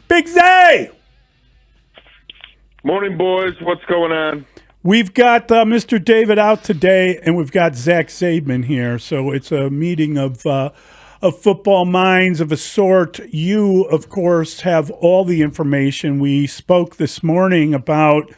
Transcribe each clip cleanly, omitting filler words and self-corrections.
Big Zay! Morning, boys. What's going on? We've got Mr. David out today, and we've got Zach Zabin here. So it's a meeting of football minds of a sort. You, of course, have all the information. We spoke this morning about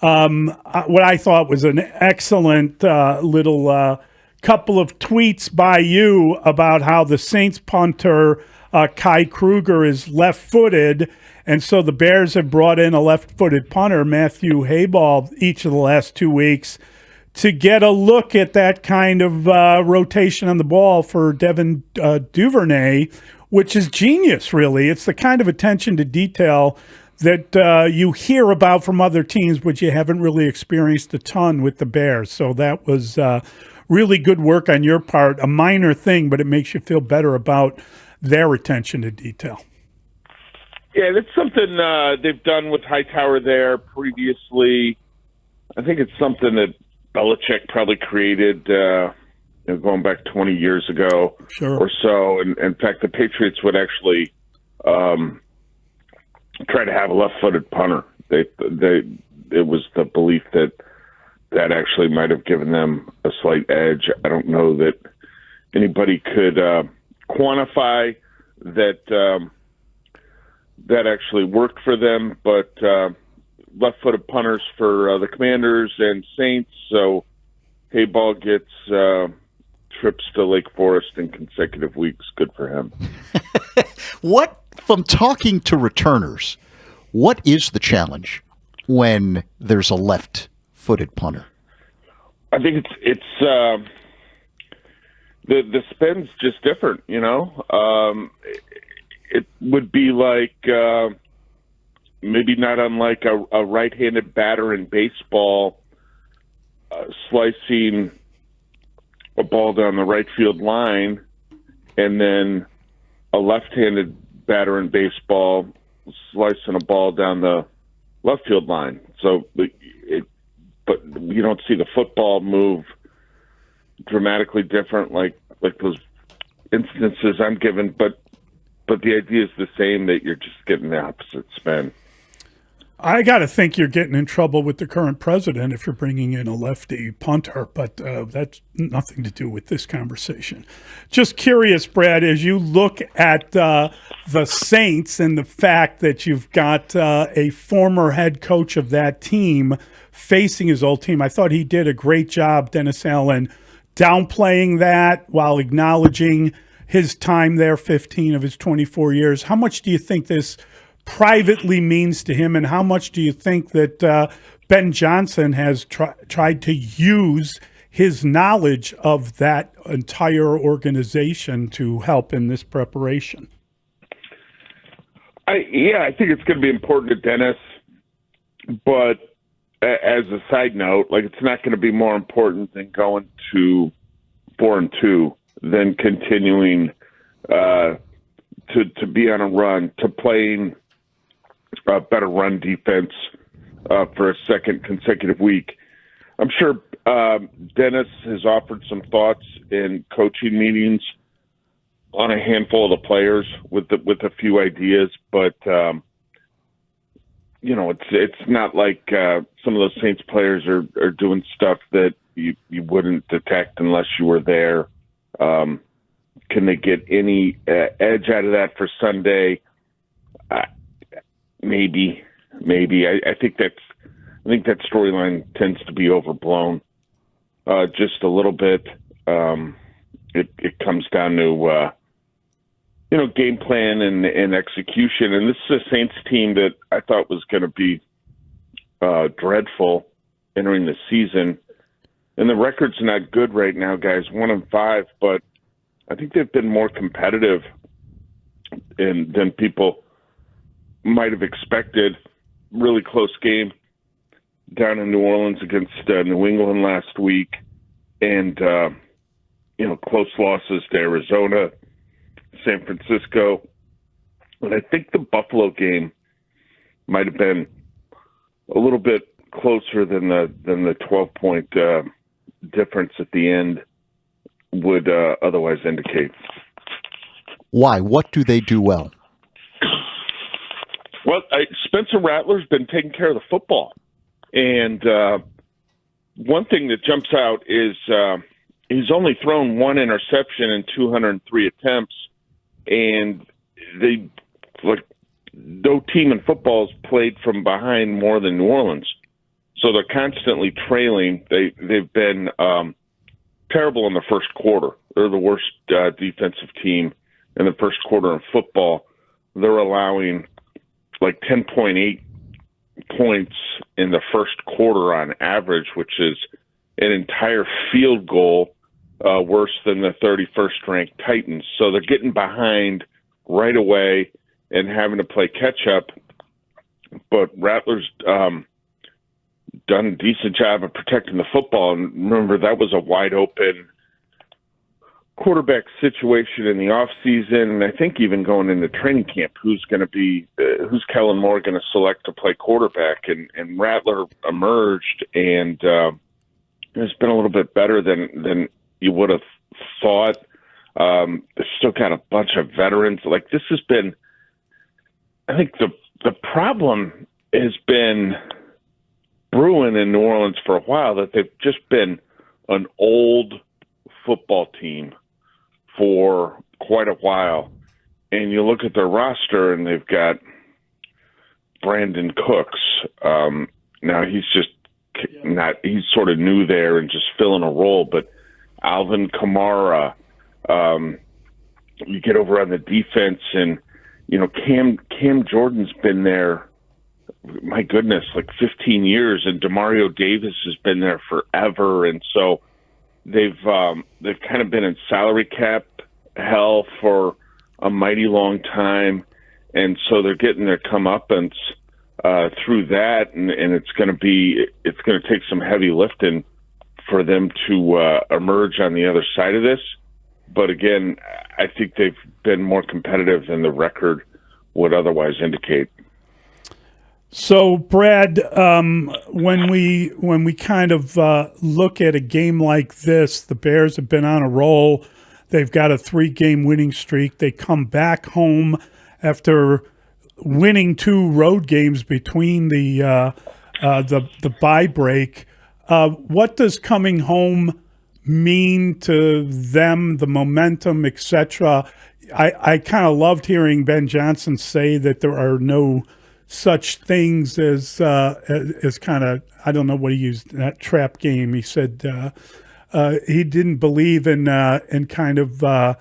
what I thought was an excellent little couple of tweets by you about how the Saints punter Kai Kruger is left-footed, and so the Bears have brought in a left-footed punter, Matthew Hayball, each of the last 2 weeks to get a look at that kind of rotation on the ball for Devin Duvernay, which is genius, really. It's the kind of attention to detail that you hear about from other teams, but you haven't really experienced a ton with the Bears. So that was really good work on your part, a minor thing, but it makes you feel better about their attention to detail. Yeah, that's something they've done with Hightower there previously. I think it's something that Belichick probably created going back 20 years ago or so. And in fact, the Patriots would actually try to have a left-footed punter. It was the belief that actually might have given them a slight edge. I don't know that anybody could quantify that that actually worked for them, but left-footed punters for the Commanders and Saints. So Hayball gets trips to Lake Forest in consecutive weeks. Good for him. From talking to returners, what is the challenge when there's a left-footed punter? I think it's the spin's just different, It would be like maybe not unlike a right-handed batter in baseball slicing a ball down the right field line, and then a left-handed batter in baseball slicing a ball down the left field line. So, but you don't see the football move dramatically different like those instances I'm given, but the idea is the same, that you're just getting the opposite spin. I got to think you're getting in trouble with the current president if you're bringing in a lefty punter, but that's nothing to do with this conversation. Just curious, Brad, as you look at the Saints and the fact that you've got a former head coach of that team facing his old team, I thought he did a great job, Dennis Allen, downplaying that while acknowledging his time there, 15 of his 24 years. How much do you think this privately means to him, and how much do you think that Ben Johnson has tried to use his knowledge of that entire organization to help in this preparation? I think it's going to be important to Dennis, but as a side note, it's not going to be more important than going to 4-2 than continuing to be on a run, to playing a better run defense for a second consecutive week. I'm sure Dennis has offered some thoughts in coaching meetings on a handful of the players with a few ideas, but it's not like some of those Saints players are doing stuff that you wouldn't detect unless you were there. Can they get any edge out of that for Sunday? Maybe. I think that storyline tends to be overblown just a little bit. It comes down to game plan and execution. And this is a Saints team that I thought was going to be dreadful entering the season. And the record's not good right now, guys. 1-5, but I think they've been more competitive than people might have expected. Really close game down in New Orleans against New England last week, and close losses to Arizona, San Francisco, and I think the Buffalo game might have been a little bit closer than the 12-point difference at the end would otherwise indicate. Why? What do they do well? Well, Spencer Rattler's been taking care of the football. And one thing that jumps out is he's only thrown one interception in 203 attempts. And no team in football has played from behind more than New Orleans. So they're constantly trailing. They've been terrible in the first quarter. They're the worst defensive team in the first quarter in football. They're allowing like 10.8 points in the first quarter on average, which is an entire field goal worse than the 31st ranked Titans. So they're getting behind right away and having to play catch up. But Rattler's done a decent job of protecting the football. And remember, that was a wide open quarterback situation in the offseason, and I think even going into training camp, who's Kellen Moore going to select to play quarterback? And Rattler emerged and has been a little bit better than you would have thought. They've still got a bunch of veterans. Like, this has been, I think the problem has been brewing in New Orleans for a while, that they've just been an old football team for quite a while. And you look at their roster and they've got Brandon Cooks. Now he's sort of new there and just filling a role, but Alvin Kamara, you get over on the defense and, Cam Jordan's been there, my goodness, like 15 years, and Demario Davis has been there forever. And so they've kind of been in salary cap hell for a mighty long time. And so they're getting their comeuppance through that. And it's going to take some heavy lifting for them to emerge on the other side of this. But again, I think they've been more competitive than the record would otherwise indicate. So, Brad, when we kind of look at a game like this, the Bears have been on a roll. They've got a 3-game winning streak. They come back home after winning 2 road games between the bye break. What does coming home mean to them, the momentum, etc.? I kind of loved hearing Ben Johnson say that there are no such things as kind of, I don't know what he used, that trap game. He said he didn't believe in kind of the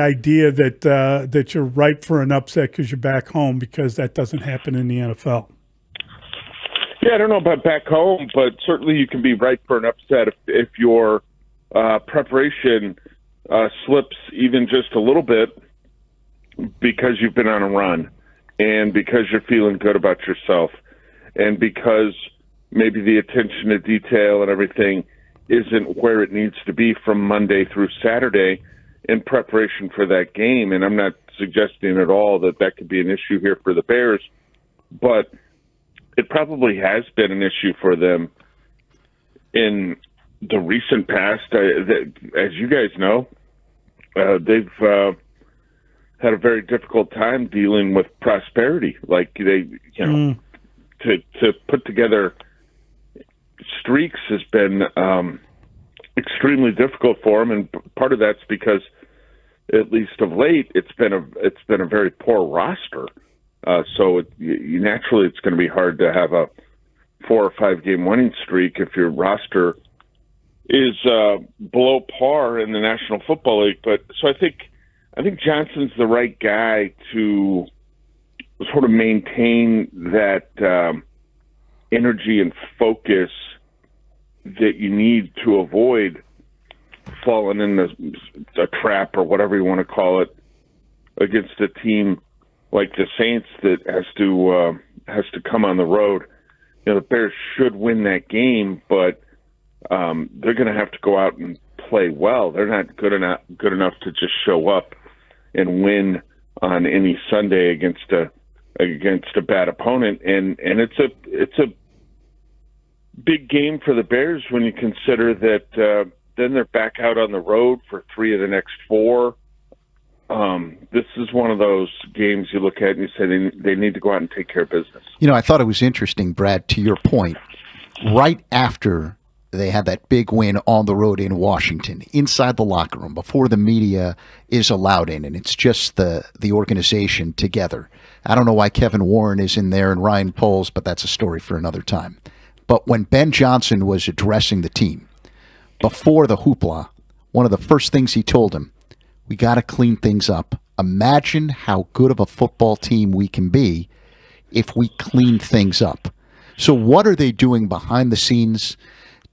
idea that you're ripe for an upset because you're back home, because that doesn't happen in the NFL. Yeah, I don't know about back home, but certainly you can be ripe for an upset if your preparation slips even just a little bit because you've been on a run and because you're feeling good about yourself and because maybe the attention to detail and everything isn't where it needs to be from Monday through Saturday in preparation for that game. And I'm not suggesting at all that could be an issue here for the Bears, but it probably has been an issue for them in the recent past. As you guys know, they've had a very difficult time dealing with prosperity. Like to put together streaks has been extremely difficult for them, and part of that's because, at least of late, it's been a very poor roster. So naturally, it's going to be hard to have a 4 or 5 game winning streak if your roster is below par in the National Football League. But so I think Johnson's the right guy to sort of maintain that energy and focus that you need to avoid falling in a trap or whatever you want to call it against a team like the Saints that has to come on the road. The Bears should win that game, but they're going to have to go out and play well. They're not good enough to just show up and win on any Sunday against a bad opponent. And it's a big game for the Bears when you consider that then they're back out on the road for 3 of the next 4. this is one of those games you look at and you say they need to go out and take care of business. I thought it was interesting, Brad, to your point, right after they had that big win on the road in Washington, inside the locker room, before the media is allowed in, and it's just the organization together. I don't know why Kevin Warren is in there and Ryan Poles, but that's a story for another time. But when Ben Johnson was addressing the team, before the hoopla, one of the first things he told him, we got to clean things up. Imagine how good of a football team we can be if we clean things up. So what are they doing behind the scenes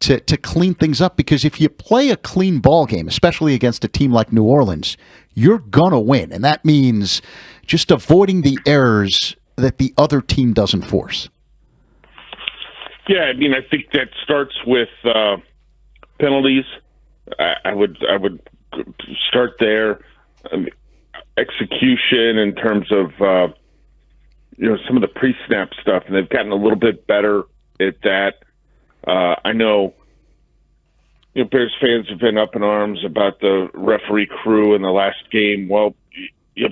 to clean things up? Because if you play a clean ball game, especially against a team like New Orleans, you're going to win. And that means just avoiding the errors that the other team doesn't force. Yeah, I mean, I think that starts with penalties. I would start there. Execution in terms of some of the pre-snap stuff, and they've gotten a little bit better at that. I know, Bears fans have been up in arms about the referee crew in the last game. Well,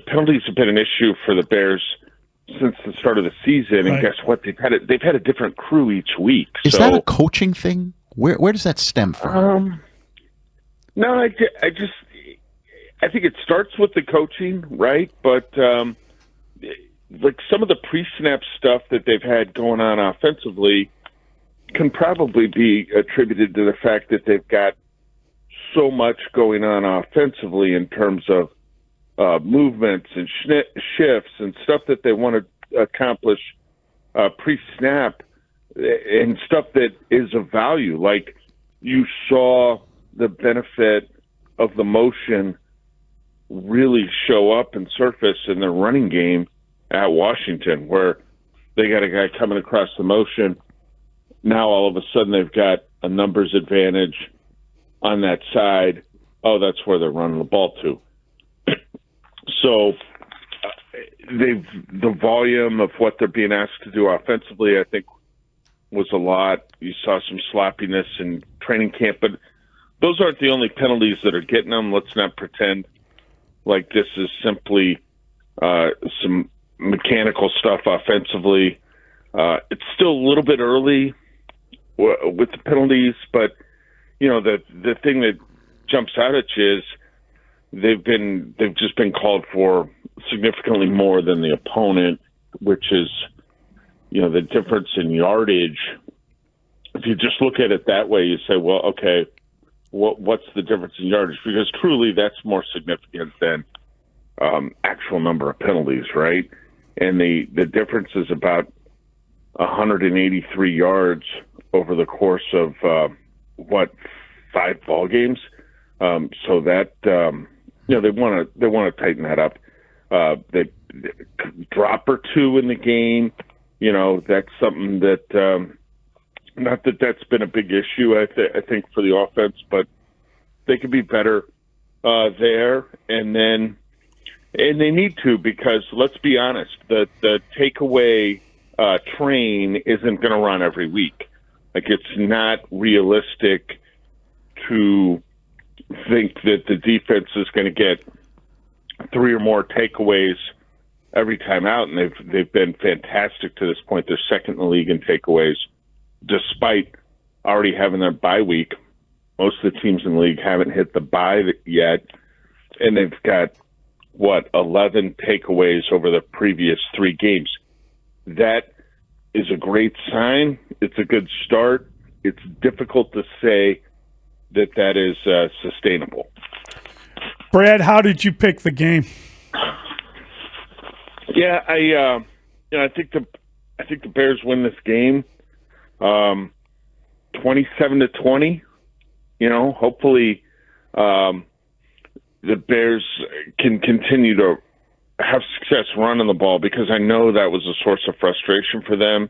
penalties have been an issue for the Bears since the start of the season, and guess what? They've had a different crew each week. Is that a coaching thing? Where does that stem from? No, I think it starts with the coaching, right? But like some of the pre-snap stuff that they've had going on offensively can probably be attributed to the fact that they've got so much going on offensively in terms of movements and shifts and stuff that they want to accomplish pre-snap and stuff that is of value. Like you saw the benefit of the motion really show up and surface in their running game at Washington, where they got a guy coming across the motion. Now all of a sudden they've got a numbers advantage on that side. Oh, that's where they're running the ball to. So the volume of what they're being asked to do offensively, I think, was a lot. You saw some sloppiness in training camp, but those aren't the only penalties that are getting them. Let's not pretend like this is simply some mechanical stuff offensively. It's still a little bit early with the penalties, but the thing that jumps out at you is they've just been called for significantly more than the opponent, which is the difference in yardage. If you just look at it that way, you say, well, okay, what's the difference in yardage? Because truly that's more significant than actual number of penalties, right? And the difference is about 183 yards over the course of 5 ball games. So that they want to tighten that up. They drop or two in the game. That's something that not that that's been a big issue. I think for the offense, but they could be better there. And they need to, because let's be honest, the takeaway train isn't going to run every week. Like, it's not realistic to think that the defense is going to get 3 or more takeaways every time out, and they've been fantastic to this point. They're second in the league in takeaways, despite already having their bye week. Most of the teams in the league haven't hit the bye yet, and they've got 11 takeaways over the previous 3 games. That is a great sign. It's a good start. It's difficult to say that is sustainable. Brad, how did you pick the game? Yeah, I think the Bears win this game, 27-20. Hopefully, the Bears can continue to have success running the ball, because I know that was a source of frustration for them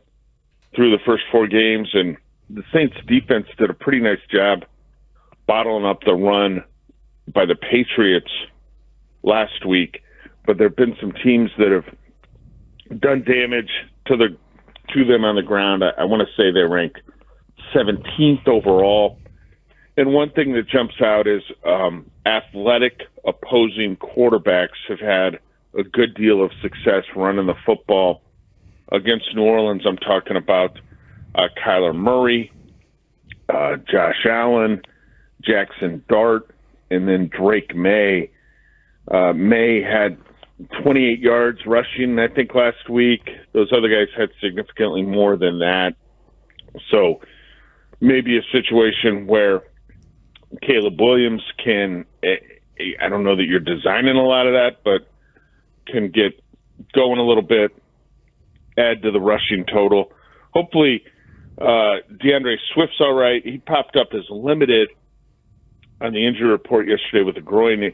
through the first 4 games, and the Saints defense did a pretty nice job bottling up the run by the Patriots last week. But there have been some teams that have done damage to them on the ground. I want to say they rank 17th overall. And one thing that jumps out is athletic opposing quarterbacks have had a good deal of success running the football. Against New Orleans, I'm talking about Kyler Murray, Josh Allen, Jackson Dart, and then Drake May. May had 28 yards rushing, I think, last week. Those other guys had significantly more than that. So maybe a situation where Caleb Williams can, I don't know that you're designing a lot of that, but can get going a little bit, add to the rushing total. Hopefully, DeAndre Swift's all right. He popped up as limited on the injury report yesterday with a groin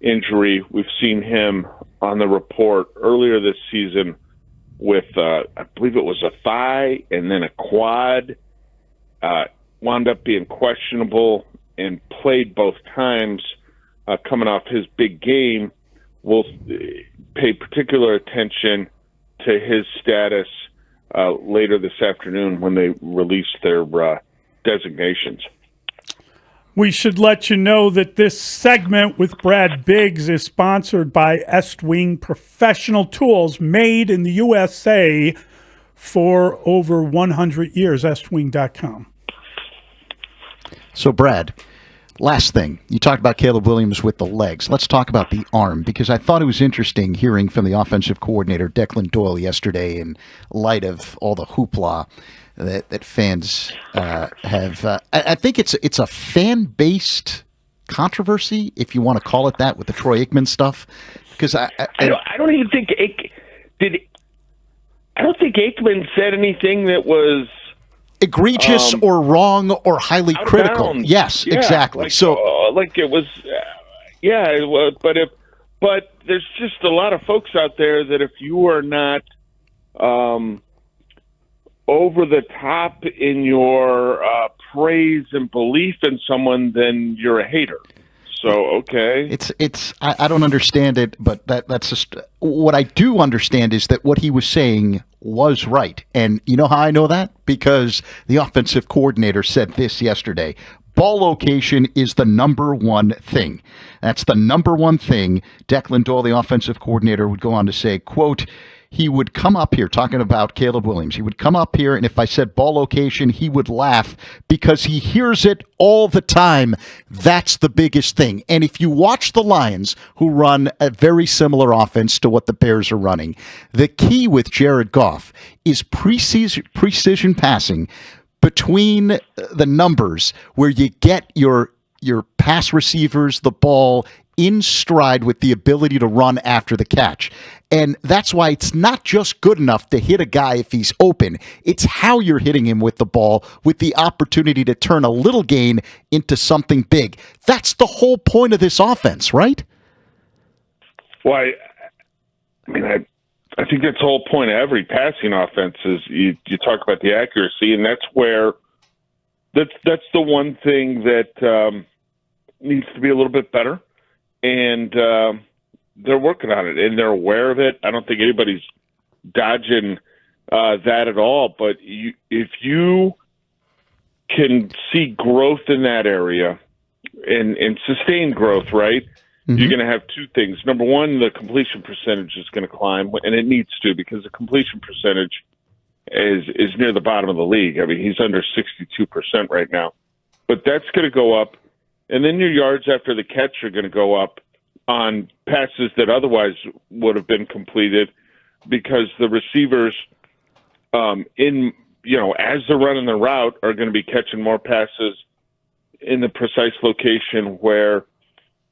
injury. We've seen him on the report earlier this season with, I believe it was a thigh and then a quad. Wound up being questionable and played both times coming off his big game. We'll pay particular attention to his status later this afternoon when they release their designations. We should let you know that this segment with Brad Biggs is sponsored by Estwing Professional Tools, made in the USA for over 100 years, estwing.com. So, Brad, last thing. You talked about Caleb Williams with the legs. Let's talk about the arm, because I thought it was interesting hearing from the offensive coordinator, Declan Doyle, yesterday in light of all the hoopla that fans have. I think it's a fan-based controversy, if you want to call it that, with the Troy Aikman stuff. Because I don't even think I don't think Aikman said anything that was egregious or wrong or highly critical. Yes, yeah, exactly. Like, so, like it was, it was. But there's just a lot of folks out there that if you are not over the top in your praise and belief in someone, then you're a hater. So, okay. I don't understand it, but that's just what I do understand is that what he was saying was right. And you know how I know that? Because the offensive coordinator said this yesterday. Ball location is the number one thing. That's the number one thing. Declan Doyle, the offensive coordinator, would go on to say, quote, he would come up here, talking about Caleb Williams. He would come up here, and if I said ball location, he would laugh because he hears it all the time. That's the biggest thing. And if you watch the Lions, who run a very similar offense to what the Bears are running, the key with Jared Goff is precision passing between the numbers where you get your pass receivers the ball in stride with the ability to run after the catch. And that's why it's not just good enough to hit a guy if he's open. It's how you're hitting him with the ball, with the opportunity to turn a little gain into something big. That's the whole point of this offense, right? Well, I think that's the whole point of every passing offense is you talk about the accuracy, and that's where that's the one thing that needs to be a little bit better. And they're working on it, and they're aware of it. I don't think anybody's dodging that at all. But if you can see growth in that area and sustained growth, right, you're going to have two things. Number one, the completion percentage is going to climb, and it needs to, because the completion percentage is near the bottom of the league. I mean, he's under 62% right now. But that's going to go up. And then your yards after the catch are going to go up on passes that otherwise would have been completed, because the receivers as they're running the route are going to be catching more passes in the precise location where,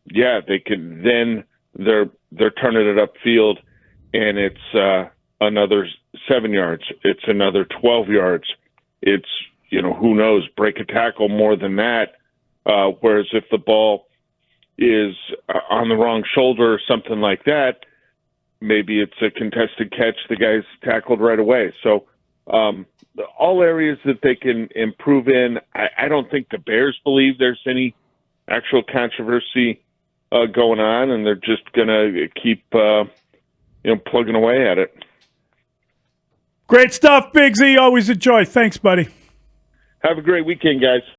they can, then they're turning it upfield, and it's another 7 yards. It's another 12 yards. It's, who knows, break a tackle more than that. Whereas if the ball is on the wrong shoulder or something like that, maybe it's a contested catch. The guy's tackled right away. So all areas that they can improve in. I don't think the Bears believe there's any actual controversy going on, and they're just going to keep plugging away at it. Great stuff, Big Z. Always a joy. Thanks, buddy. Have a great weekend, guys.